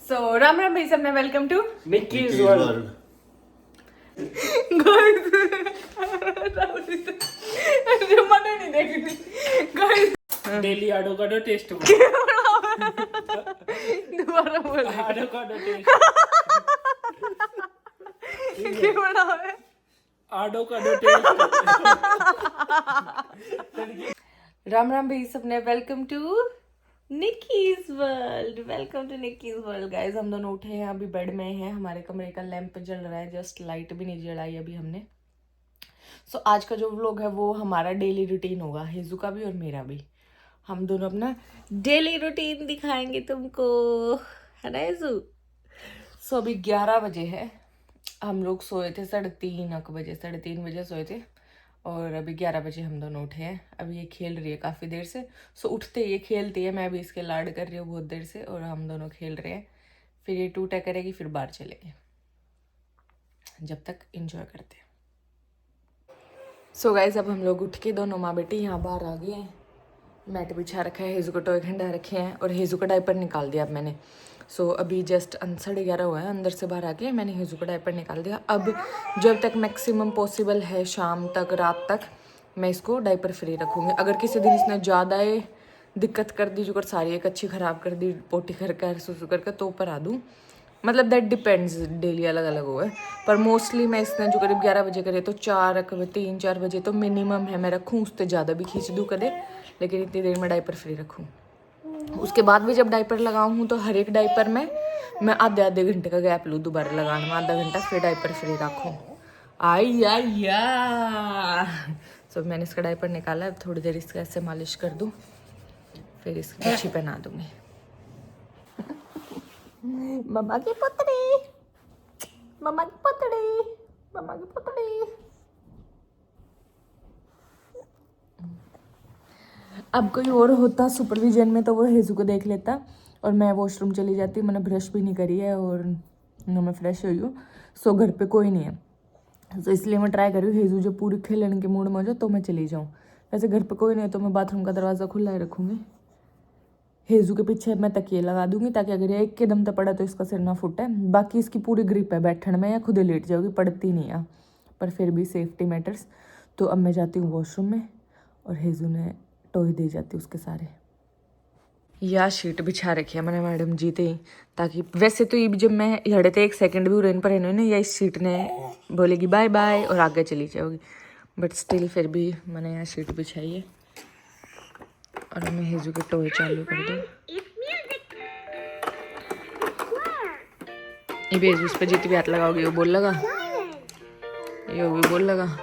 सो राम राम भाई सबने, welcome to Nikki's world. मना नहीं देख रही गाइस। डेली आडोकाडो टेस्ट दोबारा बोल। आडोकाडो टेस्ट क्या बना है? आडोकाडो टेस्ट। राम राम भाई सबने, welcome to Nikki's world. Welcome to Nikki's world guys. हम दोनों उठे हैं, अभी बेड में हैं। हमारे कमरे का लैंप जल रहा है, जस्ट लाइट भी नहीं जलाई अभी हमने। सो आज का जो व्लॉग है वो हमारा डेली रूटीन होगा, हेजू का भी और मेरा भी। हम दोनों अपना डेली रूटीन दिखाएंगे तुमको, है ना हेजू? सो अभी 11 बजे है। हम लोग सोए थे 3:30 बजे, 3:30 बजे सोए थे और अभी 11 बजे हम दोनों उठे हैं। अभी ये खेल रही है काफ़ी देर से। सो उठते ये खेलती है, मैं भी इसके लाड कर रही हूँ बहुत देर से और हम दोनों खेल रहे हैं। फिर ये टूटा करेगी, फिर बाहर चलेंगे, जब तक इंजॉय करते हैं। सो गाइस अब हम लोग उठ के दोनों माँ बेटी यहाँ बाहर आ गए हैं। मैट बिछा रखा है, हेजू को टॉय खंडा रखे हैं और हेजू का डायपर निकाल दिया अब मैंने। सो अभी जस्ट 11:30 हुआ है, अंदर से बाहर आके मैंने हेजू का डायपर निकाल दिया। अब जब तक मैक्सिमम पॉसिबल है शाम तक, रात तक मैं इसको डायपर फ्री रखूँगी। अगर किसी दिन इसने ज़्यादा दिक्कत कर दी, जो कर सारी एक अच्छी ख़राब कर दी, पोटी कर कर सुसु कर तो ऊपर आ दूँ। मतलब दैट डिपेंड्स, डेली अलग अलग हुआ है। पर मोस्टली मैं इसने जो करीब 11 बजे करे तो 3-4 बजे तो मिनिमम है मैं रखूँ। उससे ज़्यादा भी खींच दूँ कदे, लेकिन इतनी देर में डायपर फ्री रखूँ। उसके बाद भी जब डायपर लगाऊँ तो हर एक डायपर में मैं आधे घंटे का गैप लूँ दोबारा लगाने में, आधा घंटा फिर डायपर फ्री रखूँ। आया सो मैंने इसका डायपर निकाला। अब थोड़ी देर इसका ऐसे मालिश कर दूँ, फिर इसकी अच्छी पहना दूँगी। मम्मा की पुतली, मम्मा की पुतली, मम्मा की पुतली। अब कोई और होता सुपरविजन में तो वो हेजू को देख लेता और मैं वॉशरूम चली जाती। मैंने ब्रश भी नहीं करी है और ना मैं फ्रेश हुई हूँ। सो घर पे कोई नहीं है, तो इसलिए मैं ट्राई कर रही हूँ हेजू जब पूरी खेलने के मूड में हो जाए तो मैं चली जाऊँ। वैसे घर पे कोई नहीं है तो मैं बाथरूम का दरवाज़ा खुला ही रखूँगी। हेजू के पीछे मैं तकिए लगा दूंगी ताकि अगर ये एक के दम तक पड़ा तो इसका सिर ना फूटे। बाकी इसकी पूरी ग्रिप है बैठने में, या खुद ही लेट जाओगी, पड़ती नहीं है, पर फिर भी सेफ्टी मैटर्स। तो अब मैं जाती हूँ वॉशरूम में और हेजू ने टॉय दे जाती उसके सारे। या शीट बिछा रखी है मैंने मैडम जी थे, ताकि वैसे तो ये जब मैं लड़े थे 1 सेकंड भी रेन पर इन्होंने या इस शीट ने बोलेगी बाय बाय और आगे चली जाओगी, बट स्टिल फिर भी मैंने यहाँ शीट बिछाई है। और मैं हेजू के टॉय चालू कर दूँ। ये भी हेजू उस पर जितनी भी हाथ लगाओगे वो बोल लगा, ये भी बोल लगा।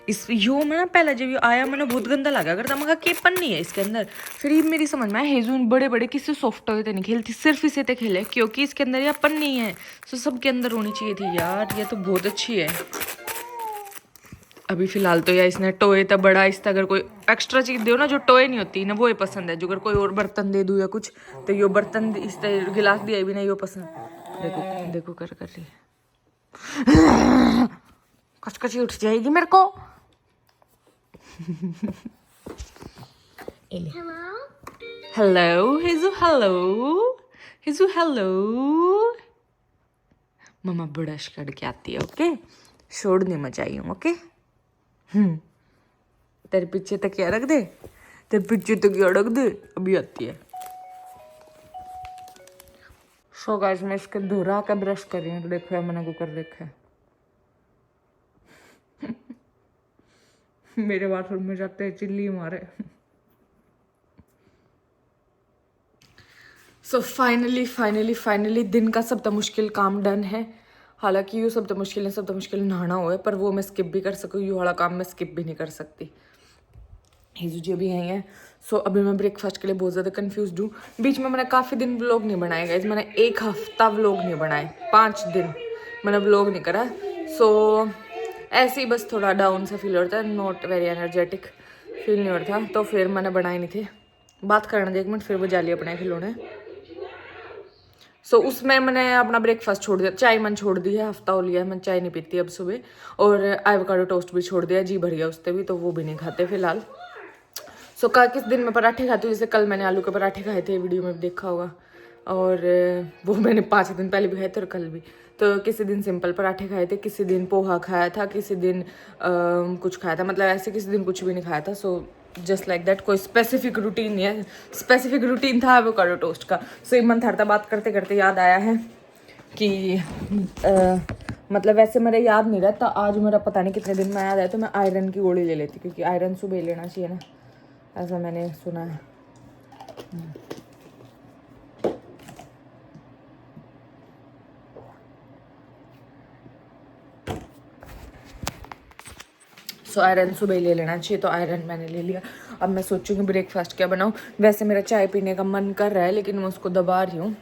इस यो में ना पहले जब ये आया मैंने बहुत गंदा लगा करता, मगर केपन नहीं है इसके अंदर। फिर ये मेरी समझ में हेजू बड़े बड़े किसी सॉफ्ट टॉय तो नहीं खेलती, सिर्फ इसे तो खेले क्योंकि इसके अंदर ये पन नहीं है। तो सबके अंदर होनी चाहिए थी यार, ये तो बहुत अच्छी है। अभी फिलहाल तो यार इसने टॉय तो बड़ा, इस अगर कोई एक्स्ट्रा चीज दो ना जो टॉय नहीं होती ना वो ये पसंद है। जो अगर कोई और बर्तन दे दूँ या कुछ तो यो बर्तन इस गिलास दिया भी ना यो पसंद। देखो देखो कर रही कचकची उठ जाएगी मेरे को। हेलो हेजू, हेलो हेजू, हेलो। मम्मा ब्रश करके आती है, ओके? शोर नहीं मचाई हूँ, ओके? तेरे पीछे तक क्या रख दे, तेरे पीछे तक क्या रख दे, अभी आती है। सो गाइस मैं इसके धोरा का ब्रश कर रही हूँ, तो देखो यार मैंने कुकर देखा है। मेरे बाथरूम में जाते हैं चिल्ली मारे। सो फाइनली दिन का सबसे मुश्किल काम डन है। हालांकि ये सबसे मुश्किल नहाना हुआ है, पर वो मैं स्किप भी कर सकूँ, ये वाला काम मैं स्किप भी नहीं कर सकती। हेजू जी अभी आई है। सो अभी मैं ब्रेकफास्ट के लिए बहुत ज़्यादा कंफ्यूज हूँ। बीच में मैंने काफ़ी दिन व्लॉग नहीं बनाए गाइस, मैंने 1 हफ्ता व्लॉग नहीं बनाए, 5 दिन मैंने व्लॉग नहीं करा। सो ऐसे ही बस थोड़ा डाउन सा फील होता है, नॉट वेरी एनर्जेटिक फील नहीं होता था, तो फिर मैंने बनाए नहीं थे। बात करने दे 1 मिनट, फिर वो जाली अपने खिलौने। सो उसमें मैंने अपना ब्रेकफास्ट छोड़ दिया, चाय मन छोड़ दी है, हफ्ता हो लिया है मैं चाय नहीं पीती अब सुबह। और एवोकाडो टोस्ट भी छोड़ दिया, जी भर गया उससे भी, तो वो भी नहीं खाते फिलहाल। सो किस दिन मैं पराठे खाती हूँ, जैसे कल मैंने आलू के पराठे खाए थे, वीडियो में भी देखा होगा। और वो मैंने 5 दिन पहले भी खाए थे और कल भी। तो किसी दिन सिंपल पराठे खाए थे, किसी दिन पोहा खाया था, किसी दिन कुछ खाया था, मतलब ऐसे किसी दिन कुछ भी नहीं खाया था। सो जस्ट लाइक दैट, कोई स्पेसिफिक रूटीन नहीं है। स्पेसिफिक रूटीन था एवोकाडो टोस्ट का। सो एक मंथ था, बात करते करते याद आया है कि मतलब वैसे मेरा याद नहीं रहता, आज मेरा पता नहीं कितने दिन में याद आया, तो मैं आयरन की गोली ले लेती, क्योंकि आयरन सुबह लेना चाहिए ना, ऐसा मैंने सुना है। सो आयरन सुबह ले लेना चाहिए, तो आयरन मैंने ले लिया। अब मैं सोचूंगी ब्रेकफास्ट क्या बनाऊँ। वैसे मेरा चाय पीने का मन कर रहा है, लेकिन मैं उसको दबा रही हूँ।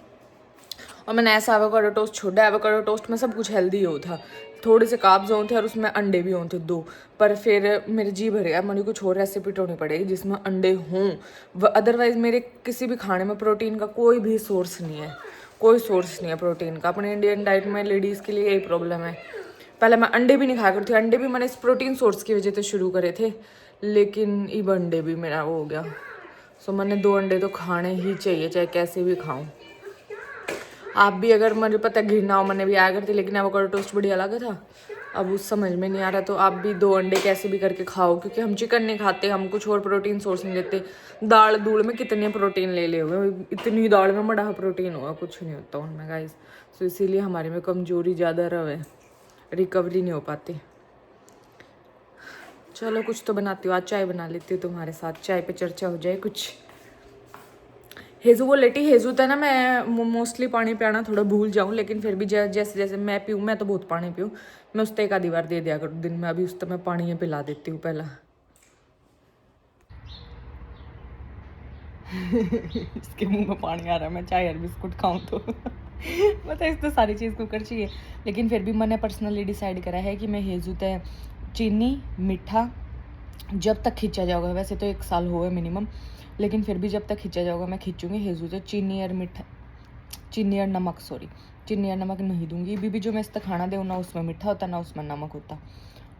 और मैंने ऐसा एवोकाडो टोस्ट छोड़ा, एवोकाडो टोस्ट में सब कुछ हेल्दी हो था, थोड़े से कार्ब्स हों थे और उसमें अंडे भी हों थे 2। पर फिर मेरे जी भर गया, मुझे कुछ और रेसिपी ढूंढनी पड़ेगी जिसमें अंडे हों। अदरवाइज मेरे किसी भी खाने में प्रोटीन का कोई भी सोर्स नहीं है, कोई सोर्स नहीं है प्रोटीन का। अपने इंडियन डाइट में लेडीज़ के लिए यही प्रॉब्लम है। पहले मैं अंडे भी नहीं खाया करती थी, अंडे भी मैंने इस प्रोटीन सोर्स की वजह से शुरू करे थे, लेकिन अब अंडे भी मेरा वो हो गया। सो मैंने 2 अंडे तो खाने ही चाहिए, चाहे कैसे भी खाऊं। आप भी, अगर मुझे पता घिरना हो, मैंने भी आया करती, लेकिन एवोकाडो टोस्ट बढ़िया लगा था। अब उस समझ में नहीं आ रहा, तो आप भी 2 अंडे कैसे भी करके खाओ, क्योंकि हम चिकन नहीं खाते, हम कुछ और प्रोटीन सोर्स नहीं लेते। दाल दूल में कितने प्रोटीन ले हुए, इतनी दाल में बड़ा प्रोटीन होगा, कुछ नहीं होता उनमें गाइस। तो इसीलिए हमारे में कमजोरी ज़्यादा रहे, रिकवरी नहीं हो पाती। चलो कुछ तो बनाती हूँ, आज चाय बना लेती हूँ तुम्हारे साथ, चाय पे चर्चा हो जाए कुछ। हेजू वो लेटी, हेजू था ना, मैं मोस्टली पानी पियाना थोड़ा भूल जाऊँ, लेकिन फिर भी जैसे जैसे मैं पीऊँ, मैं तो बहुत पानी पीऊँ, मैं उस एक आधी बार दे दिया करूँ दिन में। अभी उस मैं पानी में पिला देती हूँ पहला। इसके मुंह में पानी आ रहा है, मैं चाय और बिस्कुट खाऊं तो मतलब इस तो सारी चीज़ कुकर चाहिए। लेकिन फिर भी मैंने पर्सनली डिसाइड करा है कि मैं हेजू तय चीनी मीठा जब तक खींचा जाएगा, वैसे तो 1 साल हुआ मिनिमम, लेकिन फिर भी जब तक खींचा जाएगा मैं खींचूंगी हेजू तो चीनी और नमक, चीनी और नमक नहीं दूंगी। भी जो मैं इस तक खाना दूँ ना, उसमें मीठा होता ना उसमें नमक होता।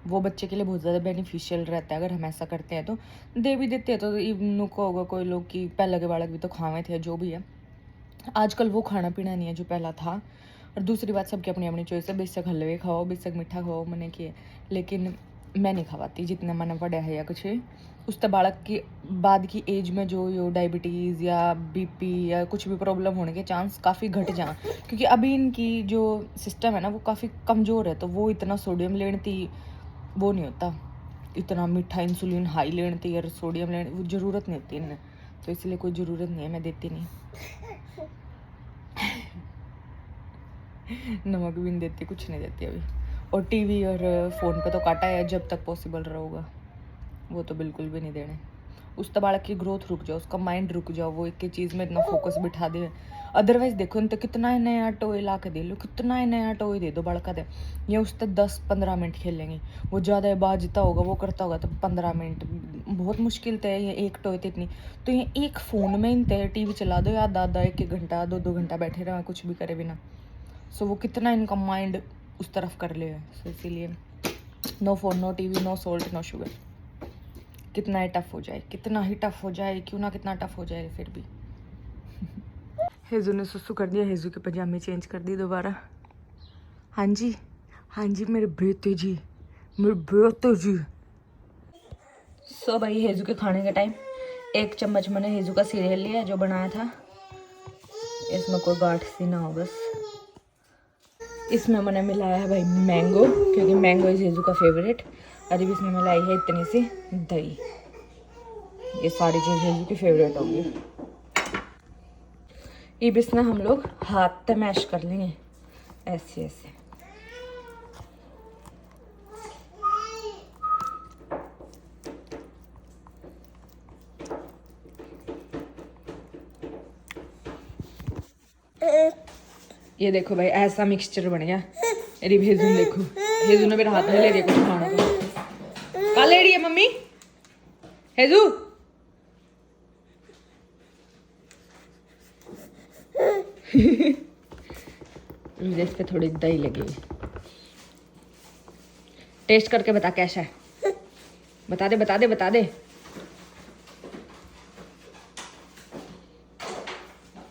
वो बच्चे के लिए बहुत ज़्यादा बेनिफिशियल रहता है अगर हम ऐसा करते हैं, तो दे भी देते हैं। तो इवनू को होगा कोई लोग कि पहले के बालक भी तो खावे थे, जो भी है। आजकल वो खाना पीना नहीं है जो पहला था। और दूसरी बात, सबकी अपनी अपनी चॉइस है, बेशक हलवे खाओ, बेशक मीठा खाओ, मैंने किए, लेकिन मैं नहीं खवाती जितना मैंने पढ़ा है या कुछ है। उस बालक की बाद की एज में जो डायबिटीज़ या बीपी या कुछ भी प्रॉब्लम होने के चांस काफ़ी घट जाए, क्योंकि अभी इनकी जो सिस्टम है ना वो काफ़ी कमज़ोर है, तो वो इतना सोडियम लेती वो नहीं होता, इतना मीठा इंसुलिन हाई लेती और सोडियम लेने वो ज़रूरत नहीं होती इन्हें, तो इसलिए कोई ज़रूरत नहीं है, मैं देती नहीं। नमक भी नहीं देती, कुछ नहीं देती अभी। और टीवी और फ़ोन पे तो काटा है, जब तक पॉसिबल रहेगा वो तो बिल्कुल भी नहीं देने। उस बालक की ग्रोथ रुक जाओ, उसका माइंड रुक जाओ, वो एक ही चीज़ में इतना फोकस बिठा दे। अदरवाइज देखो तो कितना ही नया टॉय ला के दे लो, कितना ही नया टॉय दे दो बड़का दे, ये उस तक 10-15 मिनट खेलेंगे। वो ज़्यादा बाजता होगा, वो करता होगा, तो 15 मिनट बहुत मुश्किल तय, ये एक टॉय तो इतनी, तो ये एक फ़ोन में इन तय टीवी चला दो, या आधा 1-1 घंटा 2-2 घंटा बैठे रहे कुछ भी करे बिना। सो वो कितना इनका माइंड उस तरफ कर ले। सो इसीलिए no phone, no TV, no salt, no sugar. कितना ही टफ हो जाए, कितना ही टफ हो जाए, क्यों ना कितना टफ हो जाए, फिर भी। हेजू ने सुसु कर दिया, हेजू के पजामे चेंज कर दिए दोबारा। हाँ जी, हाँ जी मेरे बेटे जी, मेरे बेटे जी। सो भाई हेजू के खाने का टाइम। 1 चम्मच मैंने हेजू का सीरियल लिया जो बनाया था, इसमें कोई गांठ सी ना हो बस। इसमें मैंने मिलाया है भाई मैंगो, क्योंकि मैंगो इज हेजू का फेवरेट। और अब इसमें मिलाई है इतनी सी दही। ये सारी चीज़ हेजू की फेवरेट होंगी। अब इसमें हम लोग हाथ से मैश कर लेंगे, ऐसे ऐसे। ये देखो भाई ऐसा मिक्सचर बन गया। अरे हेजू देखो, हेजू ने मेरे हाथ में ले लिया कुछ खाना को। कहाँ ले रही है मम्मी? हेजू इस पे थोड़ी दही लगी। टेस्ट करके बता कैसा है, बता दे बता दे बता दे,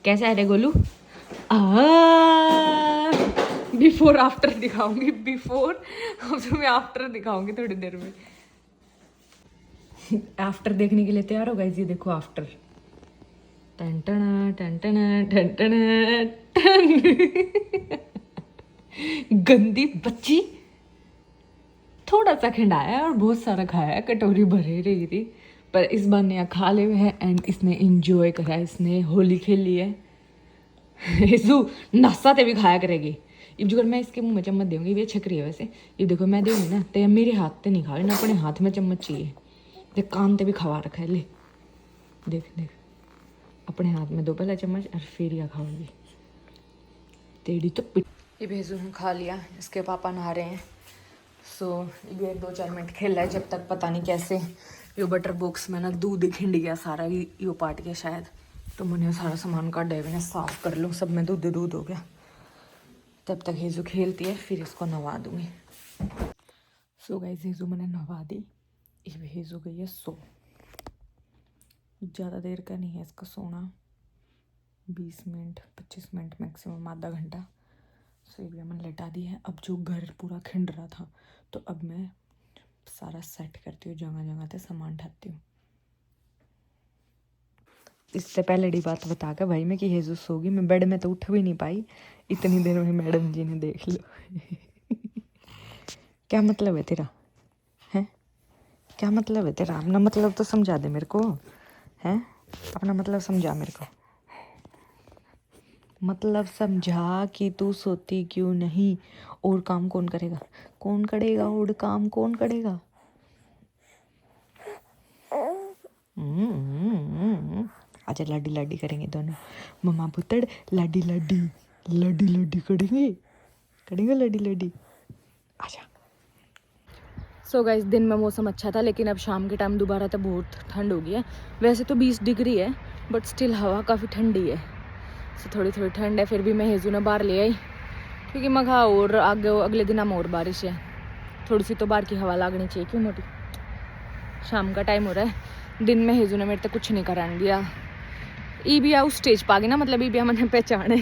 कैसा है रे गोलू? बिफोर आफ्टर दिखाऊंगी, बिफोर, अब तुम्हें आफ्टर दिखाऊंगी थोड़ी देर में। आफ्टर देखने के लिए तैयार हो गाइस? ये देखो आफ्टर। टन टन टन टन टन टन टन। गंदी बच्ची, थोड़ा सा खिंडाया और बहुत सारा खाया, कटोरी भरे रही थी, पर इस बार नया खा ले हुए हैं एंड इसने एंजॉय करा, इसने होली खेली है। हेजू नासा ते भी खाया करेगी। अब जो मैं इसके मुंह में चम्मच दूंगी, ये छक रही है वैसे, ये देखो मैं दूंगी ना तो मेरे हाथ ते नहीं खाओ ना, अपने हाथ में चम्मच चाहिए। देख कान ते भी खवा रखा है, ले देख देख, अपने हाथ में दो पहला चम्मच और फिर या खाओगी तेरी तो पिट। ये भेजू हम खा लिया, इसके पापा नहा रहे हैं। सो ये 2-4 मिनट खेल रहा है, जब तक पता नहीं कैसे यो बटर बॉक्स में ना दूध खिंड गया सारा, यो पाट गया शायद, तो मैंने सारा सामान काट दिया, मैंने साफ कर लूँ, सब में दूध दूध हो गया। तब तक हेजू खेलती है, फिर इसको नहवा दूँगी। सो गाइस हेजू मैंने नहवा दी, अब हेजू गई है सो। ज़्यादा देर का नहीं है इसका सोना, 20 मिनट 25 मिनट मैक्सिमम, आधा घंटा। सो ये भी मैंने लेटा दी है। अब जो घर पूरा खिंड रहा था, तो अब मैं सारा सेट करती हूँ, जगह जगह से सामान उठाती हूँ। इससे पहले डी बात बता कर भाई मैं कि हेजू सो गई, मैं बेड में तो उठ भी नहीं पाई, इतनी देर में मैडम जी ने देख लो। क्या मतलब है तेरा? हैं क्या मतलब है तेरा? अपना मतलब तो समझा दे मेरे को, हैं अपना मतलब समझा मेरे को, मतलब समझा कि तू सोती क्यों नहीं, और काम कौन करेगा? कौन करेगा और काम कौन करेगा? अच्छा लाडी लाडी करेंगे दोनों, मम्मा पुत्र लाडी लाडी लाडी लाडी करेंगे, करेंगे लाडी लाडी। आजा। सो गाइस दिन में मौसम अच्छा था, लेकिन अब शाम के टाइम दोबारा तो बहुत ठंड हो गई है। वैसे तो 20 डिग्री है, बट स्टिल हवा काफ़ी ठंडी है। सो थोड़ी थोड़ी ठंड है, फिर भी मैं हेजू ने बाहर ले आई, क्योंकि मैं कहा और आगे अगले दिन हम और बारिश है, थोड़ी सी तो बाहर की हवा लगनी चाहिए, क्यों मोटी। शाम का टाइम हो रहा है, दिन में हेजू ने मेरे तक कुछ नहीं कराने दिया। ई भी उस स्टेज पा गई ना, मतलब ई भी हमने पहचान है,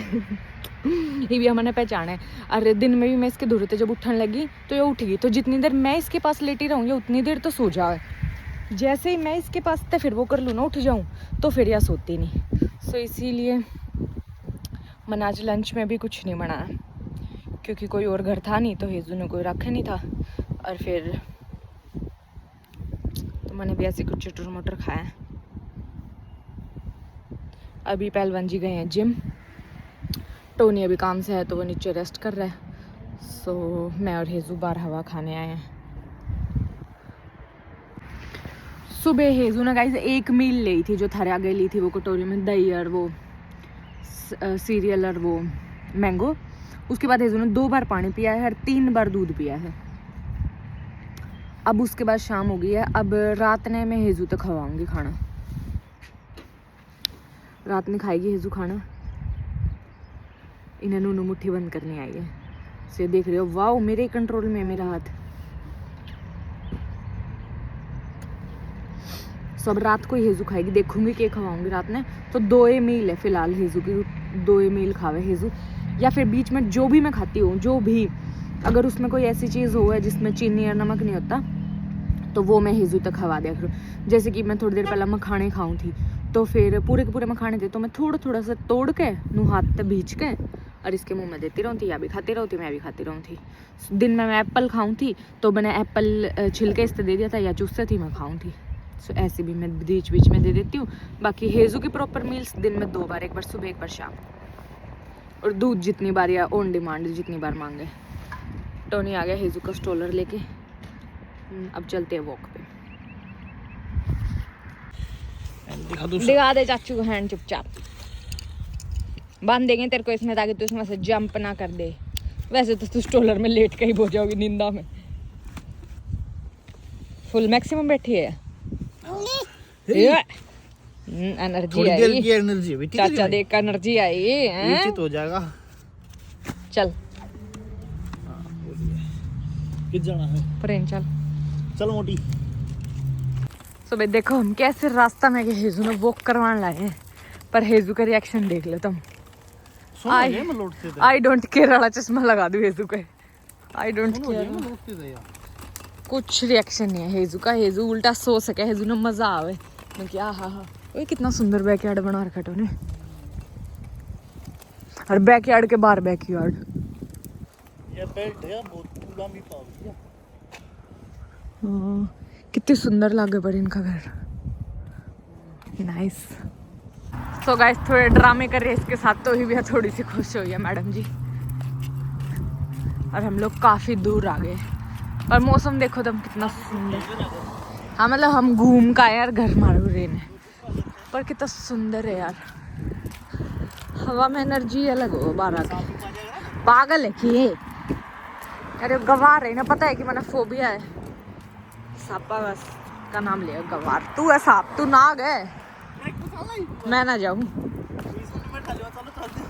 ये भी हमने पहचान है। अरे दिन में भी मैं इसके धुरते जब उठने लगी तो ये उठ गई, तो जितनी देर मैं इसके पास लेटी रहूँगी उतनी देर तो सो जाए। जैसे ही मैं इसके पास तो फिर वो कर लूँ ना, उठ जाऊँ, तो फिर यह सोती नहीं। सो इसीलिए मैंने आज लंच में भी कुछ नहीं बनाया, क्योंकि कोई और घर था नहीं, तो हेजू ने कोई रखा नहीं था, और फिर तो मैंने भी ऐसे कुछ चटर मटर खाया। अभी पहलवान जी गए हैं जिम, टोनी अभी काम से है तो वो नीचे रेस्ट कर रहा है। सो मैं और हेजू बाहर हवा खाने आए हैं। सुबह हेजू ने गाइस एक मील ली थी, जो थारे आगे ली थी, वो कटोरी में दही और वो सीरियल और वो मैंगो। उसके बाद हेजू ने 2 बार पानी पिया है और 3 बार दूध पिया है। अब उसके बाद शाम हो गई है, अब रात ने मैं हेजू तक खवाऊंगी खाना, रात में खाएगी हेजू खाना। इन्हें नूनू मुट्ठी बंद करनी आई है, से देख रहे हो, वाओ मेरे कंट्रोल में मेरा हाथ। सब रात को ही हेजू खाएगी, देखूंगी क्या खवाऊंगी रात में। तो 2 मील है फिलहाल हेजू की, 2 मील खावे हेजू, या फिर बीच में जो भी मैं खाती हूँ, जो भी अगर उसमें कोई ऐसी चीज़ हो है जिसमें चीनी और नमक नहीं होता, तो वो मैं हेजू तक खवा दिया करूँ। जैसे कि मैं थोड़ी देर पहले मखाने खाऊँ थी, तो फिर पूरे के पूरे मखाने थे, तो मैं थोड़ा थोड़ा सा तोड़ के नू हाथ तक भींच के और इसके मुंह में देती रहती, या भी खाती रहती, मैं भी खाती रहती। दिन में मैं एप्पल खाऊँ थी, तो मैंने एप्पल छिलके इससे दे दिया था, या चूसते थी मैं खाऊँ थी। सो ऐसे भी मैं बीच बीच में दे देती हूँ। बाकी हेजू की प्रॉपर मील्स दिन में 2 बार, एक बार सुबह एक बार शाम, और दूध जितनी बार या ऑन डिमांड जितनी बार मांगे। टोनी आ गया हेजू का स्ट्रोलर लेके, अब चलते हैं वॉक पे। दिखा दे चाचू को हैंड चुपचाप, बांध देंगे तेरे को इसमें, ताकि तू इसमें से जंप ना कर दे। वैसे तो तू स्ट्रोलर में लेट के ही हो जाओगी नींदा में। फुल मैक्सिमम बैठी है, एनर्जी आई, एनर्जी चाचा देख का एनर्जी आई है, हो जाएगा। चल किस जाना है? प्रेम चल चल मोटी। सो भाई देखो हम कैसे रास्ता में हेजू ने वॉक करवाने लाए हैं, पर हेजू का रिएक्शन देख लो तुम। सुन हो गए मैं लौटते थे। आई डोंट केयर वाला चश्मा लगा दूं हेजू का। आई डोंट सुन हो गए केयर। मैं लौटते थे यार। कुछ रिएक्शन नहीं है हेजू का। हेजू उल्टा सो सके, हेजू ने मजा आवे। मैं क्या हाँ हाँ ओए कितना सुंदर बैकयार्ड बना रखा है ने। और बैकयार्ड के बाहर बैकयार्ड। ये बेल्ट है बहुत पूरा भी पाव दिया। कितनी सुंदर लगे पर इनका घर। नाइस। सो गाइस थोड़े ड्रामे कर रहे हैं इसके साथ, तो ही भी थोड़ी सी खुश हुई है मैडम जी। और हम लोग काफी दूर आ गए। और मौसम देखो तुम कितना सुंदर। हाँ मतलब हम घूम का यार घर मारू रहे हैं, पर कितना सुंदर है यार। हवा में एनर्जी अलग हो बाहर आके। पागल है कि ये। अरे गवार है ना, पता है कि मैंने फोबिया है सांपा। बस का नाम लिया गवार। तू है सांप, तू नाग है। मैं ना जाऊं।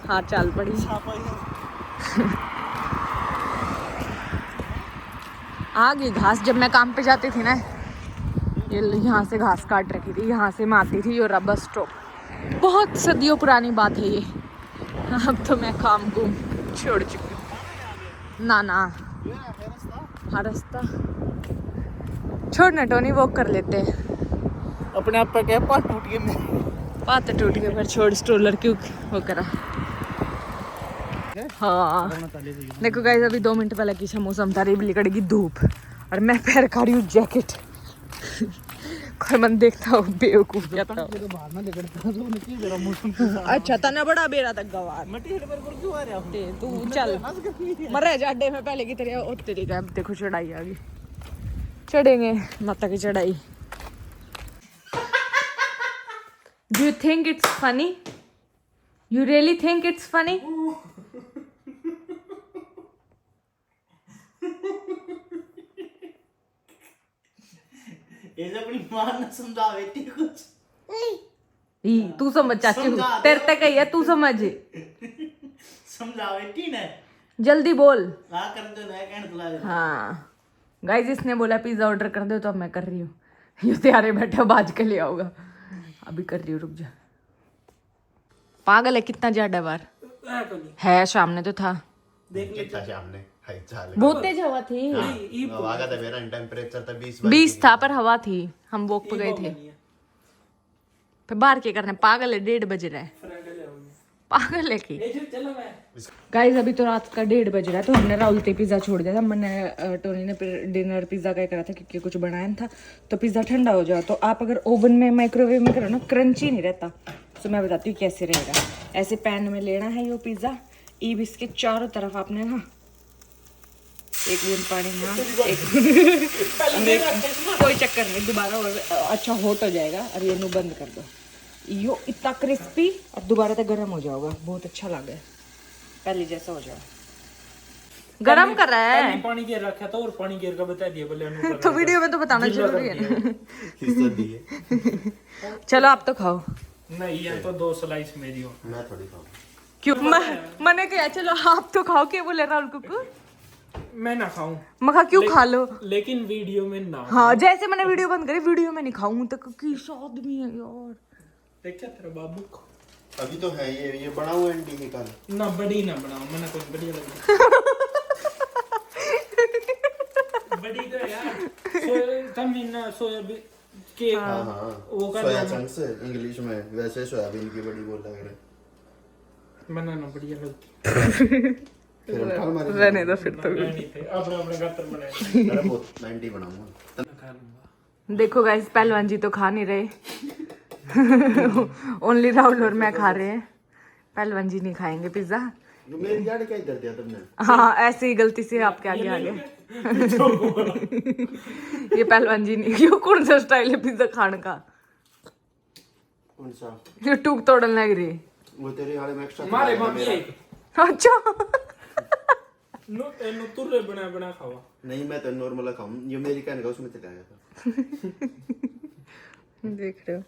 हाँ चल पड़ी। आ गई घास। जब मैं काम पे जाती थी ना, ये यहाँ से घास काट रखी थी, यहाँ से मैं आती थी। और अब बस स्टॉप। बहुत सदियों पुरानी बात है ये। अब तो मैं काम को छोड़ चुकी हूँ। ना ना हाँ रास्ता छोड़ना टोनी, वॉक कर लेते हैं। अपने आप पे क्या पाट टूट गए। पात टूट गए पर छोड़ स्ट्रोलर क्यों वो करा। हाँ देखो गाइस अभी 2 मिनट पहले की मौसम था, रेबली कड़ेगी धूप और मैं पैर खा रही हूँ जैकेट। कोई मन देखता हो बेवकूफ जाता हो। अच्छा तना बड़ा बेड़ा तक गवार तू चल मरे जाडे में पहले की तरह होते रही। अब देखो चढ़ाई आ गई, चढ़ेंगे माता की चढ़ाई। Do you think it's funny? You really think it's funny? ये अपनी मां ने समझा बेटी कुछ। तू समझ चाची तेरे तक ही है, तू समझ। समझा बेटी ने जल्दी बोल। हाँ कर दो ना कहने तो लगा। हाँ गाइस इसने बोला पिज्जा ऑर्डर कर दो, तो अब मैं कर रही हूँ। ये तैयारे बैठे बाज के ले आऊंगा। अभी कर रही हूँ, रुक जा। पागल है कितना ज्यादा बार है। सामने तो था देख लेता सामने हाय चाल बहुत तेज हवा थी। आगा था मेरा टेंपरेचर था 20 था पर हवा थी। हम वॉक पे गए थे। फिर बाहर क्या करना, पागल है। 1:30 बज रहा है। पागल है कि गाइस अभी तो रात का 1:30 बज रहा है। तो हमने राहुल ते पिज्जा छोड़ दिया था। मैंने टोनी ने डिनर पिज्जा का करा था क्योंकि कुछ बनाया था। तो पिज्जा ठंडा हो जाए तो आप अगर ओवन में माइक्रोवेव में करो ना, क्रंची नहीं रहता। तो मैं बताती हूँ कैसे रहेगा। ऐसे पैन में लेना है ये पिज्जा। ईब इसके चारों तरफ आपने ना एक बूंद पानी ना कोई चक्कर नहीं, दोबारा और अच्छा हॉट हो जाएगा। और ये नु बंद कर दो। यो इतना क्रिस्पी और दोबारा तक गर्म हो जाएगा। बहुत अच्छा लगे पहले जैसा हो जाए। गरम कर रहा है। पानी गिर रखा था और पानी गिर का बता दिया बोले तो वीडियो में तो बताना जरूरी है। चलो आप तो खाओ। नहीं ये तो 2 स्लाइस मेरी हो। मैं थोड़ी खाऊं क्यों मैंने कहा चलो आप तो खाओ। क्या बोले राहुल कुकू? मैं ना खाऊं। मखा क्यों खा लो। लेकिन वीडियो में ना। हाँ जैसे मैंने वीडियो बंद करी, वीडियो में नहीं खाऊं तो की आदमी है यार। देखा तेरा बाबू को अभी तो है ये बड़ा हुआ एंटी के काल ना बड़ी ना बनाओ। मैंने कुछ बढ़िया लगी बड़ी तो यार सोयाबीन सोयाबीन के हाँ वो का सोया चंक्स इंग्लिश में, वैसे सोयाबीन की बड़ी बोल लग रहा बनाना बढ़िया लगती। फिर हम खा मारे रहने दो फिर तो। अपने अपने घर बनाए। अरे बहुत 90 बनाऊंगा। देखो गाइस पहलवान जी तो खा नहीं रहे। ओनली राहुल और मैं खा रहे हैं। पहलवान जी नहीं खाएंगे पिज्जा। मेरी गाड़ी क्या कर दिया तुमने? हाँ ऐसे ही गलती से आपके आगे आ गए। ये पहलवान जी नहीं। क्यों कौन सा स्टाइल है पिज्जा खाने का? कौन सा? ये टूक तोड़न लग रही। वो तेरे हाल में एक्स्ट्रा मारे बाप अच्छा नो तुरे बना बना खावा। नहीं मैं तो नॉर्मल खाऊं। ये मेरी कहने का उसमें चला गया था। देख रहे हो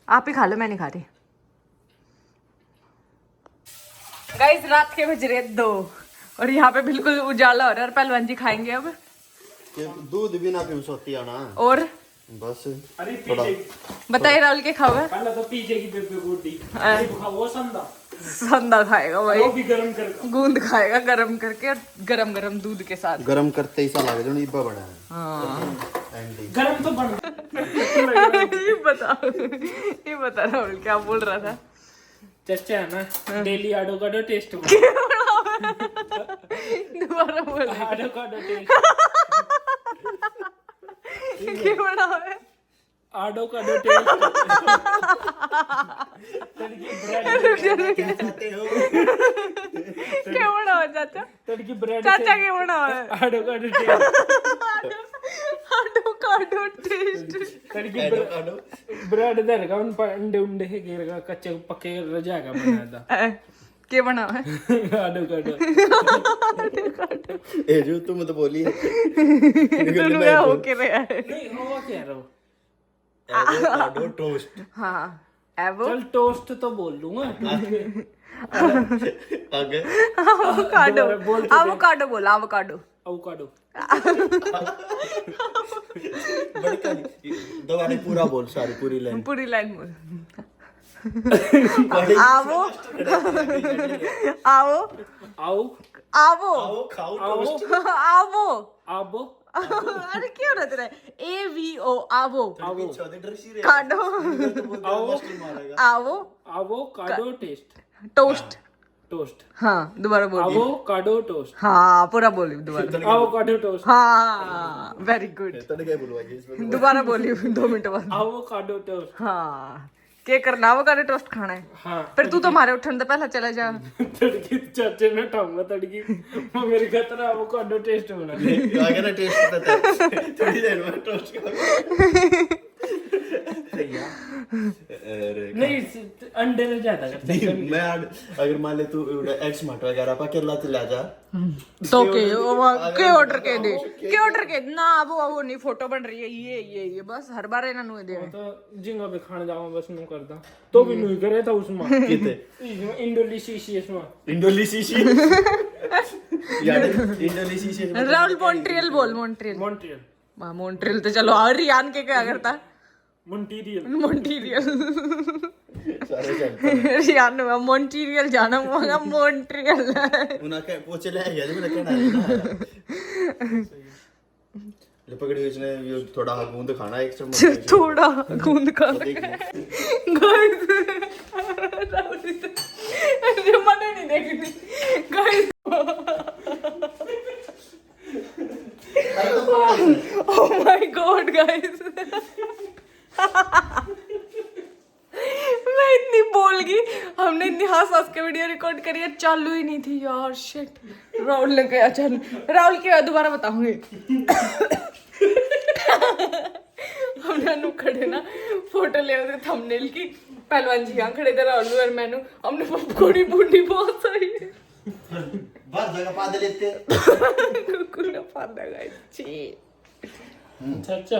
आप ही खा लो, मैं नहीं खा रही। गाइस रात के बज रहे 2 और यहाँ पे बिल्कुल उजाला हो रहा है। और पहलवान जी खाएंगे अब। दूध बिना पीऊ सोती है ना। और बस अरे थोड़ा पीछे बताइए राहुल के खाओगे? पहले तो पीछे की बेबे गुड्डी अरे। वो संदा संदा खाएगा भाई, वो भी गरम कर गूंद खाएगा गरम करके, और गरम गरम दूध के साथ। गरम करते ही सा लगे जो इब्बा बड़ा है हाँ एंडी गरम तो बन ये बता राहुल क्या बोल रहा था? चचा है ना डेली आडो का टेस्ट दोबारा बोल, आडो का टेस्ट क्या बना है? आडो का टेस्ट तड़की ब्रेड क्या बना है चाचा? तड़की ब्रेड चाचा क्या बना है? आडो का टेस्ट आडो टेस्ट। तड़की ब्रेड देगा उन पर अंडे उंडे है गिरेगा कच्चे पक्के रजाएगा बनाया था क्या बना है? आडो का ए जो तुम तो बोली है दोनों क्या हो के रहा है? नहीं हो क्या रहो एवोकाडो टोस्ट हाँ एवो चल टोस्ट तो बोल लूंगा आगे एवोकाडो, दोबारा बोल तो दे। एवोकाडो बोला, एवोकाडो। अवोकाडो बड़का दोबारा पूरा बोल सारी पूरी लाइन पूरी लाइन बोल। आवो आवो आओ आवो आओ खाओ आओ आवो। आबो अरे क्यों रहते रहे? AVO आवो आवो छोटे ड्रेसी रे काडो आओ आवो आवो काडो टेस्ट टोस्ट। टोस्ट हाँ दोबारा बोलिए। आवो काडो टोस्ट हाँ पूरा बोलिए दोबारा। आवो काडो टोस्ट हाँ वेरी गुड। तने क्या बोलवाइए इसमें दोबारा बोलिए 2 मिनट बाद। आवो काडो टोस्ट हाँ क्या करना? एवोकाडो टोस्ट खाना है? हाँ फिर तू तो हमारे उठने तो पहले चला जा। तड़की चाचे में उठाऊंगा तड़की वो मेरे खतरा आवो काडो टेस्ट बना आगे ना टेस्ट करता है थोड़ी देर में टोस्ट खाओगे अरे नहीं अंडे में ज्यादा करते हैं नहीं मैं अगर मान ले तू एक्स मट वगैरह पा केरला से ला जा तो के ऑर्डर के दे, के ऑर्डर के ना वो नहीं फोटो बन रही है ये बस हर बार इन्हें नुए दे। तो जिंगा पे खाने जाऊंगा बस नु करदा तो भी नहीं करे था उसमें किते इंडोनेशिया में इंडोनेशिया यार इंडोनेशिया राहुल मॉन्ट्रियल बोल, मॉन्ट्रियल। मॉन्ट्रियल हाँ मॉन्ट्रियल तो चलो। और रियान के क्या करता? Montreal Montreal. सारे चलते रियान ने मॉन्ट्रियल जाना होगा, मॉन्ट्रियल। उना के पोचे ले आया जब कहना है ले पकड़ी उसने ये थोड़ा गूंद खाना एक चम्मच थोड़ा गूंद का गाइस अरे मने नहीं देखनी guys. Oh my God guys मैं इतनी बोल गई। हमने इतनी हंस के वीडियो रिकॉर्ड करी है, चालू ही नहीं थी यार। शिट राहुल ने कहा चालू। राहुल के दोबारा बताऊंगी। हमने नु खड़े ना फोटो ले थे थंबनेल की, पहलवान जी यहाँ खड़े थे राहुल और मैनू, हमने पकोड़ी बूढ़ी बहुत सारी बस जगह पा दे लेते कुकुर ने फाड़ा गाइस छी। अच्छा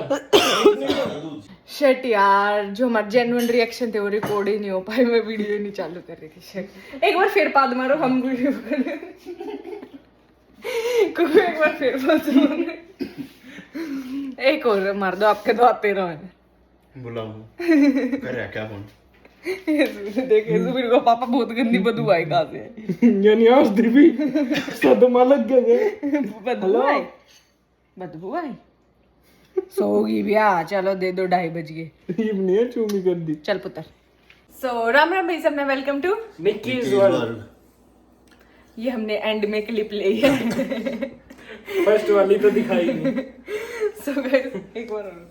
शिट यार जो हमारे जेन्युइन रिएक्शन थे वो रिकॉर्ड ही नहीं हो पाए, मैं वीडियो ही नहीं चालू कर रही थी। शिट एक बार फिर पाद मारो, हम वीडियो कुकुर एक बार फिर पाद मारो, एक और मार दो, आपके तो आते रहो। बुलाऊं कर क्या फोन देखे सुबीर को पापा बहुत गंदी बदबू आई कहाँ से? यानी आज भी सदमा लग गया बदबू आई, बदबू आई। सोगी भी आ, चलो दे दो 2:30 बज गए। इवने चूमी कर दी चल पुत्र। सो राम राम भाई सब में, वेलकम टू निक्कीज वर्ल्ड। ये हमने एंड में क्लिप ली है। फर्स्ट वाली तो दिखाई नहीं। सो गाइस एक बार और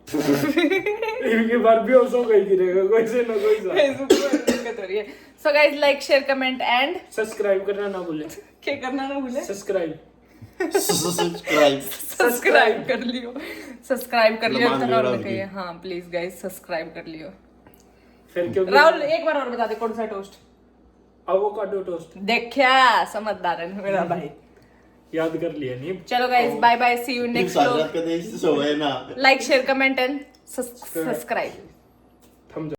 इनके बार भी हो गई गिरेगा कोई से ना कोई सा। दिक्कत हो रही है। So guys like share comment and subscribe करना ना भूले। क्या करना ना भूले? सब्सक्राइब सब्सक्राइब कर लियो, सब्सक्राइब कर लियो। लमान तो लियो राहुल राहुल ने की। कहा हाँ प्लीज गाइस सब्सक्राइब कर लियो। फिर क्यों राहुल एक बार और बता दे कौन सा टोस्ट? एवोकाडो टोस्ट देखा समझदार है मेरा भाई। याद कर लिया नहीं। चलो guys bye bye, see you next vlog. साथ का देश सो है ना like share comment and subscribe.